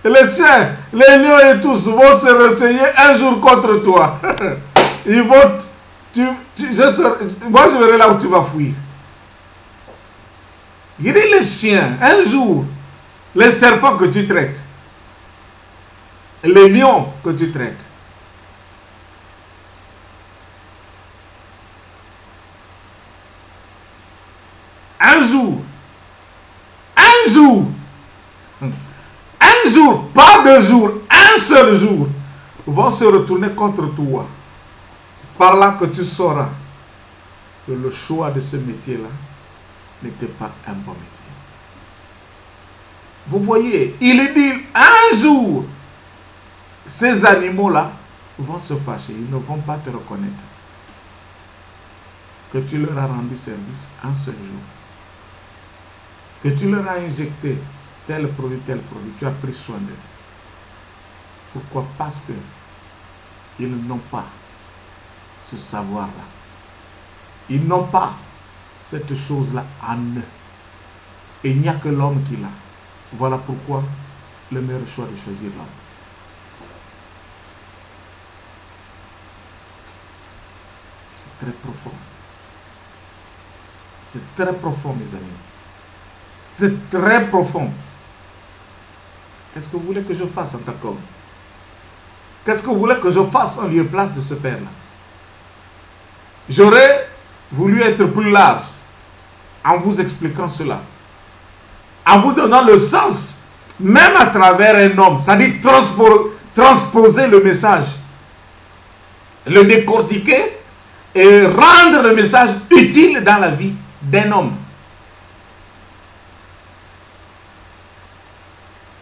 les chiens, les lions et tous vont se retenir un jour contre toi. Ils vont, moi je verrai là où tu vas fuir. Il dit, les chiens, un jour, les serpents que tu traites, les lions que tu traites. Un jour, pas 2 jours, un seul jour, vont se retourner contre toi. C'est par là que tu sauras que le choix de ce métier-là n'était pas un bon métier. Vous voyez, il dit un jour, ces animaux-là vont se fâcher, ils ne vont pas te reconnaître que tu leur as rendu service un seul jour, que tu leur as injecté tel produit, tu as pris soin d'eux. Pourquoi? Parce que ils n'ont pas ce savoir-là. Ils n'ont pas cette chose-là en eux. Et il n'y a que l'homme qui l'a. Voilà pourquoi le meilleur choix de choisir l'homme. C'est très profond. C'est très profond, mes amis. C'est très profond. Qu'est-ce que vous voulez que je fasse en tant qu'homme? Qu'est-ce que vous voulez que je fasse en lieu et place de ce père-là? J'aurais voulu être plus large en vous expliquant cela, en vous donnant le sens, même à travers un homme, c'est-à-dire transposer le message, le décortiquer et rendre le message utile dans la vie d'un homme.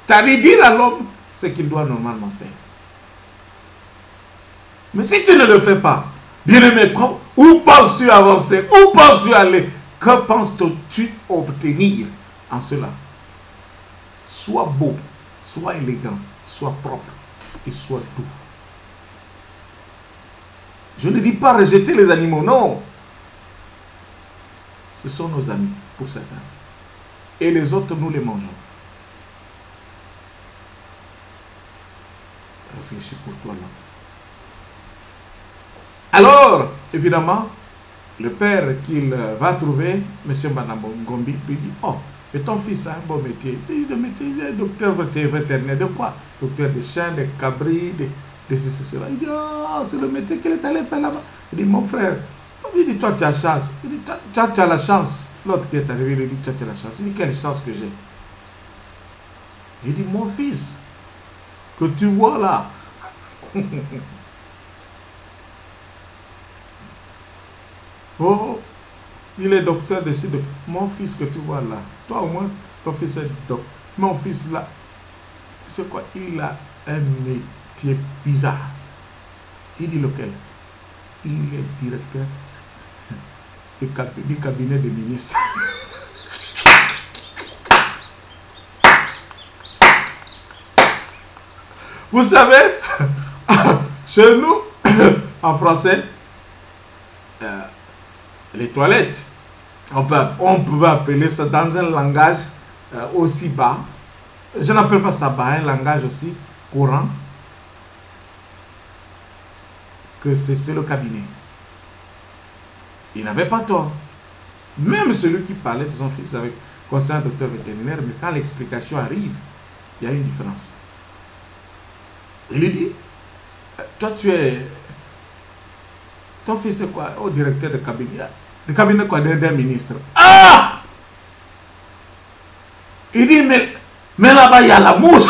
C'est-à-dire dire à l'homme ce qu'il doit normalement faire. Mais si tu ne le fais pas, bien-aimé, où penses-tu avancer? Où penses-tu aller? Que penses-tu obtenir en cela? Sois beau, sois élégant, sois propre et sois doux. Je ne dis pas rejeter les animaux, non. Ce sont nos amis, pour certains. Et les autres, nous les mangeons. Réfléchis pour toi là. Alors, évidemment, le père qu'il va trouver, M. Madame Ngombi, lui dit, oh, mais ton fils a un bon métier. Le métier, il est docteur vétérinaire. De quoi? Docteur des chiens, des cabris, de ceci, cela. Il dit, oh, c'est le métier qu'il est allé faire là-bas. Il dit, mon frère, il dit, toi, tu as chance. Il dit, tu as la chance. L'autre qui est arrivé, il dit, tu as la chance. Il dit, quelle chance que j'ai? Il dit, mon fils, que tu vois là, oh, il est docteur de ci, mon fils que tu vois là, toi au moins, ton fils est docteur. Mon fils là, c'est quoi? Il a un métier bizarre. Il dit lequel? Il est directeur du cabinet des ministres. Vous savez, chez nous, en français, les toilettes, on peut appeler ça dans un langage aussi bas. Je n'appelle pas ça bas, un langage aussi courant, que c'est le cabinet. Il n'avait pas tort. Même celui qui parlait de son fils avec concernant un docteur vétérinaire, mais quand l'explication arrive, il y a une différence. Il lui dit, toi tu es... Ton fils est quoi? Au directeur de cabinet. Le cabinet quoi? D'un ministre. Ah! Il dit, mais là-bas il y a la mouche.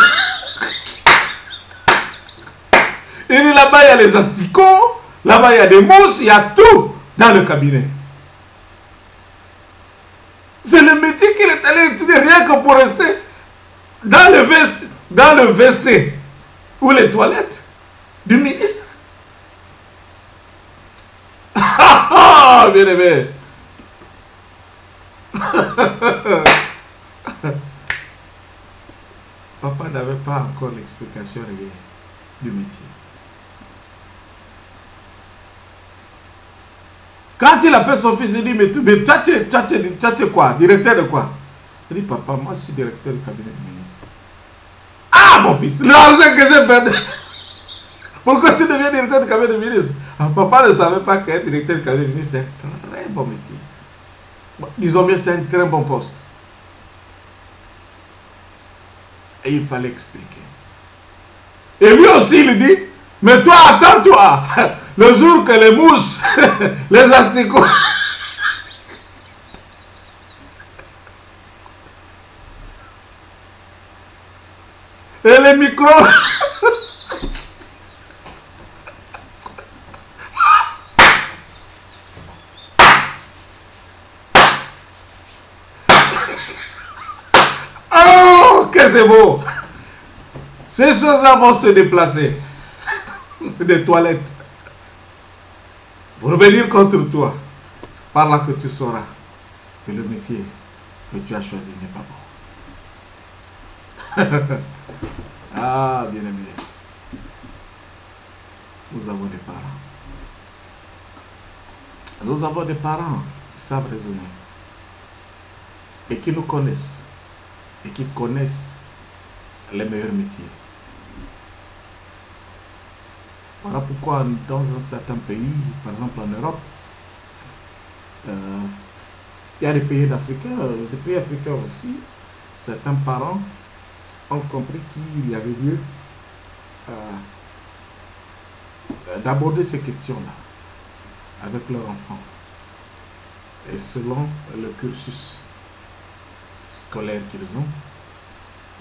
Il dit, là-bas il y a les asticots, là-bas il y a des mousses, il y a tout dans le cabinet. C'est le métier qu'il est allé étudier rien que pour rester dans le WC ou les toilettes du ministre. Ah, bien aimé. Papa n'avait pas encore l'explication réelle du métier. Quand il appelle son fils, il dit, mais toi, tu es quoi? Directeur de quoi? Il dit, papa, moi, je suis directeur du cabinet du ministre. Ah, mon fils, l'argent que j'ai perdu. Pourquoi tu deviens directeur du cabinet du ministre? Papa ne savait pas qu'être directeur du cabinet du ministre, c'est un très bon métier. Bon, disons bien, c'est un très bon poste. Et il fallait expliquer. Et lui aussi, il dit, mais toi, attends-toi. Le jour que les mouches, les asticots, et les micros, oh, que c'est beau. Ces choses-là vont se déplacer des toilettes pour venir contre toi. Par là que tu sauras que le métier que tu as choisi n'est pas bon. Ah, bien aimé. Nous avons des parents. Nous avons des parents qui savent raisonner et qui nous connaissent et qui connaissent les meilleurs métiers. Voilà pourquoi dans un certain pays, par exemple en Europe, il y a des pays africains aussi, certains parents ont compris qu'il y avait lieu d'aborder ces questions-là avec leurs enfants et selon le cursus scolaire qu'ils ont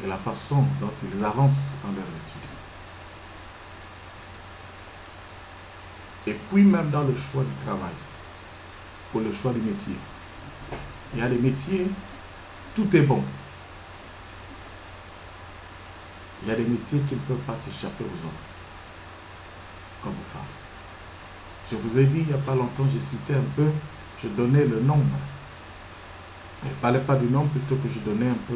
et la façon dont ils avancent dans leurs études. Et puis même dans le choix du travail ou le choix du métier. Il y a des métiers, tout est bon. Il y a des métiers qui ne peuvent pas s'échapper aux hommes, comme aux femmes. Je vous ai dit il n'y a pas longtemps, j'ai cité un peu, je donnais le nombre. Je ne parlais pas du nombre, plutôt que je donnais un peu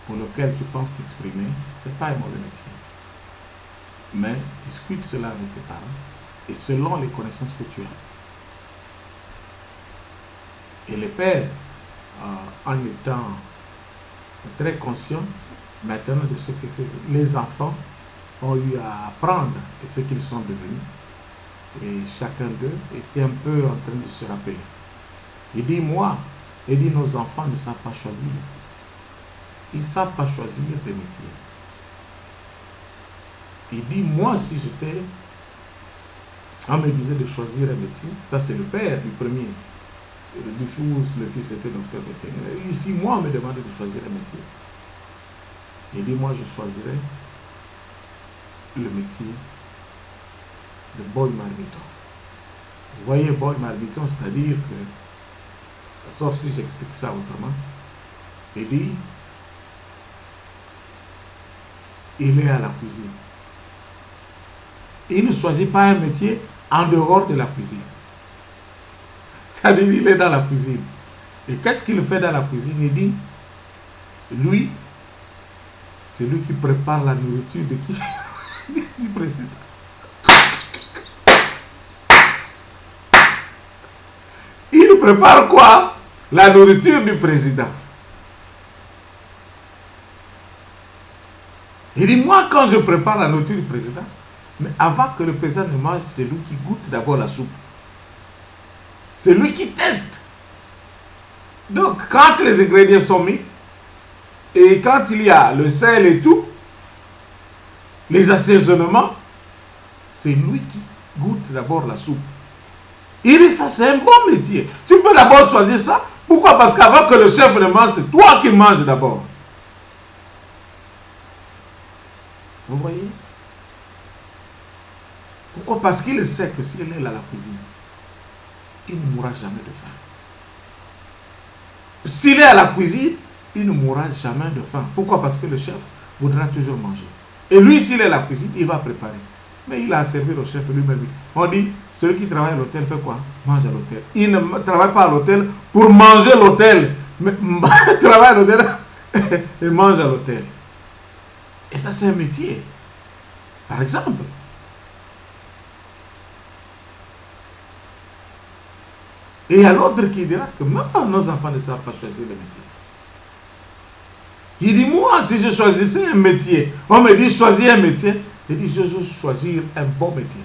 pour lequel tu penses t'exprimer, ce n'est pas un mauvais métier. Mais discute cela avec tes parents et selon les connaissances que tu as. Et les pères, en étant très conscients maintenant de ce que les enfants ont eu à apprendre et ce qu'ils sont devenus, et chacun d'eux était un peu en train de se rappeler. Il dit, nos enfants ne savent pas choisir. Ils ne savent pas choisir des métiers. Il dit, moi, si j'étais, on me disait de choisir un métier, ça c'est le père du premier, du fils, le fils était docteur vétérinaire. Il dit, si moi, on me demandait de choisir un métier, il dit, moi, je choisirais le métier de boy marmiton. Vous voyez, boy marmiton, c'est-à-dire que, sauf si j'explique ça autrement, il dit, il est à la cuisine. Il ne choisit pas un métier en dehors de la cuisine. C'est-à-dire, il est dans la cuisine. Et qu'est-ce qu'il fait dans la cuisine? Il dit, lui, c'est lui qui prépare la nourriture de qui? Du président. Il prépare quoi? La nourriture du président. Il dit, moi, quand je prépare la nourriture du président, mais avant que le président ne mange, c'est lui qui goûte d'abord la soupe. C'est lui qui teste. Donc, quand les ingrédients sont mis, et quand il y a le sel et tout, les assaisonnements, c'est lui qui goûte d'abord la soupe. Il dit, ça c'est un bon métier. Tu peux d'abord choisir ça. Pourquoi? Parce qu'avant que le chef ne mange, c'est toi qui manges d'abord. Vous voyez? Pourquoi? Parce qu'il sait que s'il est à la cuisine, il ne mourra jamais de faim. S'il est à la cuisine, il ne mourra jamais de faim. Pourquoi? Parce que le chef voudra toujours manger. Et lui, s'il est à la cuisine, il va préparer. Mais il a servi au chef lui-même. On dit, celui qui travaille à l'hôtel fait quoi? Mange à l'hôtel. Il ne travaille pas à l'hôtel pour manger l'hôtel. Mais travaille à l'hôtel et mange à l'hôtel. Et ça, c'est un métier. Par exemple. Et il y a l'autre qui dira que non, nos enfants ne savent pas choisir le métier. Il dit, moi, si je choisissais un métier, on me dit, choisis un métier. Il dit, je veux choisir un bon métier.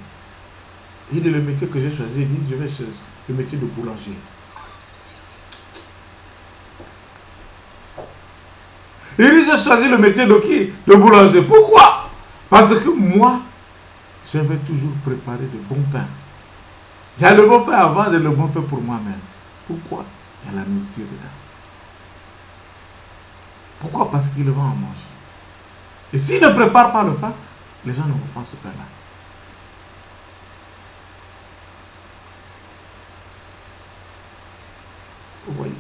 Il dit, le métier que j'ai choisi, il dit, je vais choisir le métier de boulanger. Il dit, je choisis le métier de qui? De boulanger. Pourquoi? Parce que moi, je vais toujours préparer de bons pains. Il y a le bon pain avant et le bon pain pour moi-même. Pourquoi? Il y a la nourriture dedans. Pourquoi? Parce qu'il va en manger. Et s'il ne prépare pas le pain, les gens ne vont pas ce pain-là. Vous voyez?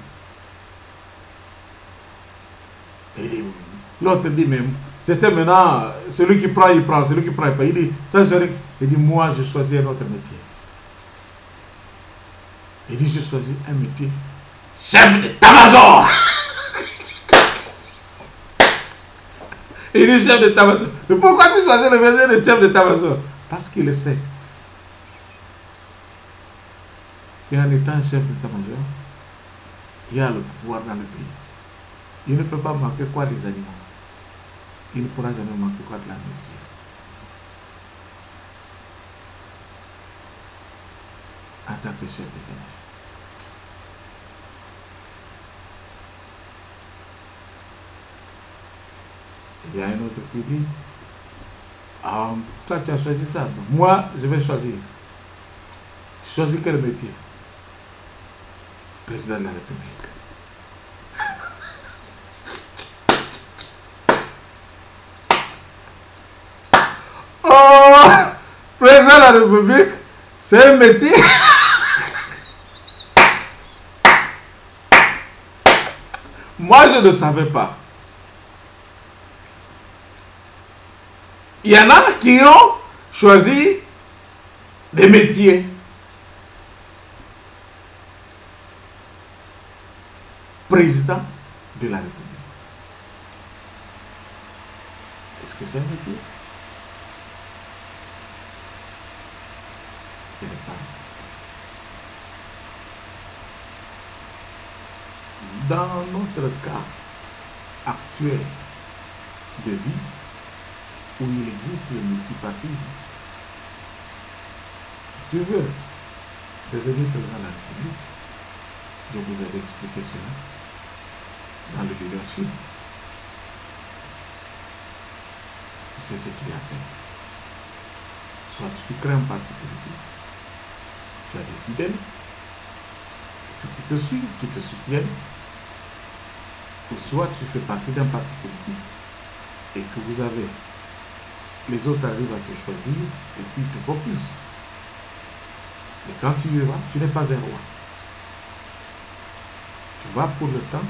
Et l'autre dit, mais c'était maintenant, celui qui prend, il prend, celui qui prend, il prend. Il dit, moi, je choisis un autre métier. Il dit, je choisis un métier, chef d'état-major. Il dit, chef d'état-major. Mais pourquoi tu choisis le métier de chef d'état-major? Parce qu'il sait qu'en étant chef d'état-major, il a le pouvoir dans le pays. Il ne peut pas manquer quoi des aliments. Il ne pourra jamais manquer quoi de la nourriture. En tant que chef d'état-major. Il y a un autre qui dit, toi tu as choisi ça, moi je vais choisir. Choisis quel métier? Président de la République. Oh, président de la République, c'est un métier. Moi je ne savais pas. Il y en a qui ont choisi des métiers. Président de la République. Est-ce que c'est un métier? Ce n'est pas un métier. Dans notre cas actuel de vie, où il existe le multipartisme, si tu veux devenir président de la République, je vous avais expliqué cela dans le leadership. Tu sais ce qu'il y a à faire. Soit tu crées un parti politique, tu as des fidèles, ceux qui te suivent, qui te soutiennent, ou soit tu fais partie d'un parti politique et que vous avez, les autres arrivent à te choisir et puis ils te propulsent. Et quand tu y vas, tu n'es pas un roi. Tu vas pour le temps,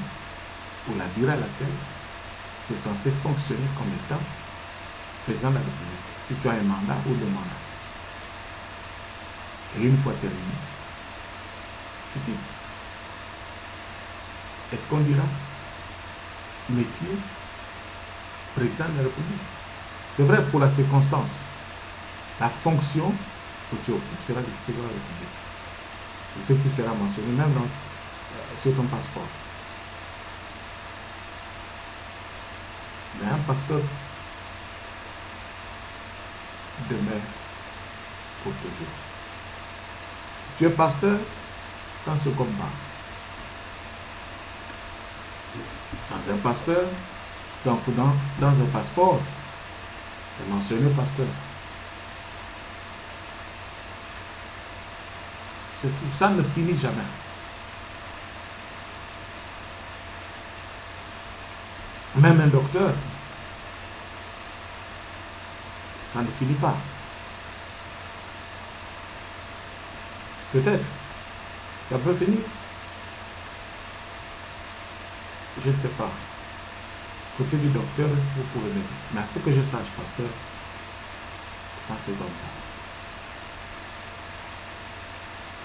pour la durée à laquelle tu es censé fonctionner comme étant président de la République, si tu as un mandat ou deux mandats. Et une fois terminé, tu quittes. Est-ce qu'on dira métier président de la République? C'est vrai pour la circonstance. La fonction que tu occupes sera du président de la République. Et ce qui sera mentionné même sur ton passeport. Mais un pasteur demeure pour toujours. Si tu es pasteur, ça ne se combat. Dans un pasteur, donc dans un passeport, c'est mentionné pasteur. C'est tout. Ça ne finit jamais. Même un docteur, ça ne finit pas. Peut-être. Ça peut finir. Je ne sais pas. Côté du docteur, vous pouvez m'aider. Mais à ce que je sache, pasteur, ça ne se donne pas.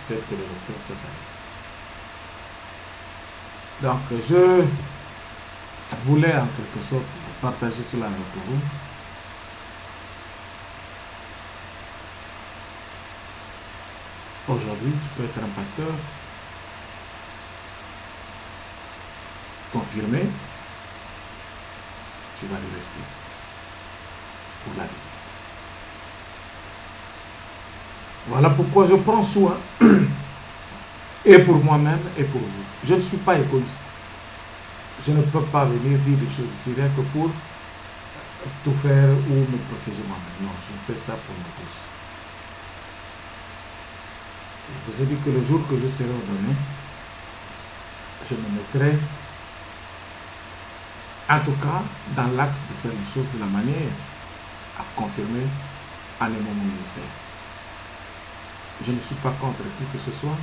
Peut-être que le docteur, ça s'arrête. Donc, je voulais en quelque sorte partager cela avec vous. Aujourd'hui, tu peux être un pasteur confirmé, tu vas le rester pour la vie. Voilà pourquoi je prends soin, et pour moi-même et pour vous. Je ne suis pas égoïste. Je ne peux pas venir dire des choses ici rien que pour tout faire ou me protéger moi-même. Non, je fais ça pour nous tous. Je vous ai dit que le jour que je serai ordonné, je me mettrai, en tout cas, dans l'axe de faire les choses de la manière à confirmer en aimant mon ministère. Je ne suis pas contre qui que ce soit.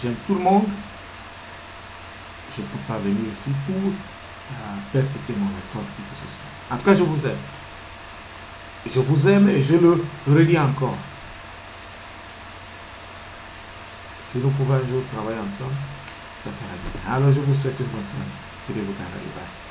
J'aime tout le monde. Je ne peux pas venir ici pour faire ce qui est mauvais contre qui que ce soit. En tout cas, je vous aime. Je vous aime et je le redis encore. Si nous pouvons un jour travailler ensemble, ça fera du bien. Alors, je vous souhaite une bonne soirée. Que Dieu vous garde. Bye.